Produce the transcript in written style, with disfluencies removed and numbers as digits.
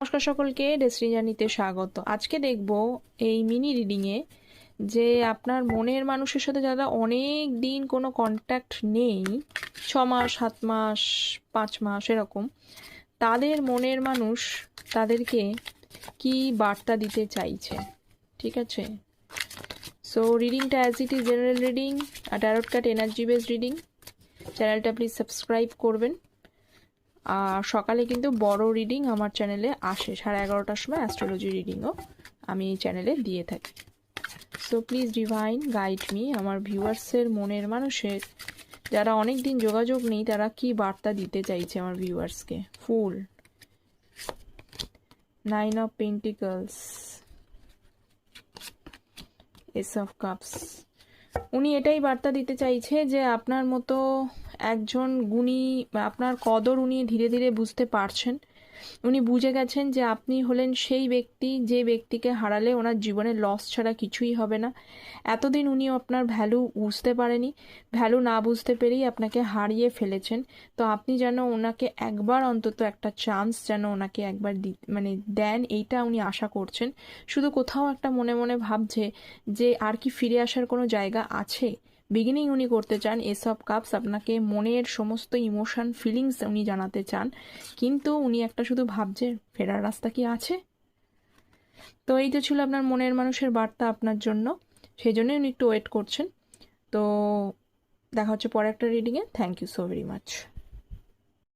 নমস্কার সকলকে, ডেস্টিনি জার্নিতে স্বাগত। আজকে দেখব এই মিনি রিডিংয়ে যে আপনার মনের মানুষের সাথে যারা অনেক দিন কোনো কন্ট্যাক্ট নেই, 6 মাস 7 মাস 5 মাস এরকম, তাদের মনের মানুষ তাদেরকে কি বার্তা দিতে চাইছে। ঠিক আছে, সো রিডিংটা as it is general reading আর tarot card energy based reading. চ্যানেলটা প্লিজ সাবস্ক্রাইব করবেন। আর সকালে কিন্তু বড় রিডিং আমার চ্যানেলে আসে 11:30টার সময়, অ্যাস্ট্রোলজি রিডিংও আমি এই চ্যানেলে দিয়ে থাকি। So please divine guide me, আমার ভিউয়ার্সের মনের মানুষের যারা অনেক দিন যোগাযোগ নেই তারা কি বার্তা দিতে চাইছে আমার ভিউয়ার্সকে। ফুল, 9 of pentacles, S of cups. উনি এটাই বার্তা দিতে চাইছে যে আপনার মতো একজন গুণী, আপনার কদর উনি ধীরে ধীরে বুঝতে পারছেন। উনি বুঝে গেছেন যে আপনি হলেন সেই ব্যক্তি যে ব্যক্তিকে হারালে ওনার জীবনে লস ছাড়া কিছুই হবে না। এতদিন উনি আপনার ভ্যালু বুঝতে পারেনি, ভ্যালু না বুঝতে পেরেই আপনাকে হারিয়ে ফেলেছেন। তো আপনি যেন ওনাকে একবার অন্তত একটা চান্স যেন ওনাকে একবার দেন, এইটা উনি আশা করছেন। শুধু কোথাও একটা মনে মনে ভাবছে যে আর কি ফিরে আসার কোনো জায়গা আছে। বিগিনিং উনি করতে চান। এস অফ কাপস, আপনাকে মনের সমস্ত ইমোশন ফিলিংস উনি জানাতে চান, কিন্তু উনি একটা শুধু ভাবছে ফেরার রাস্তা কি আছে। তো এই তো ছিল আপনার মনের মানুষের বার্তা আপনার জন্য, সেই জন্যই উনি একটু ওয়েট করছেন। তো দেখা হচ্ছে পরে একটা রিডিংয়ে। Thank you so very much.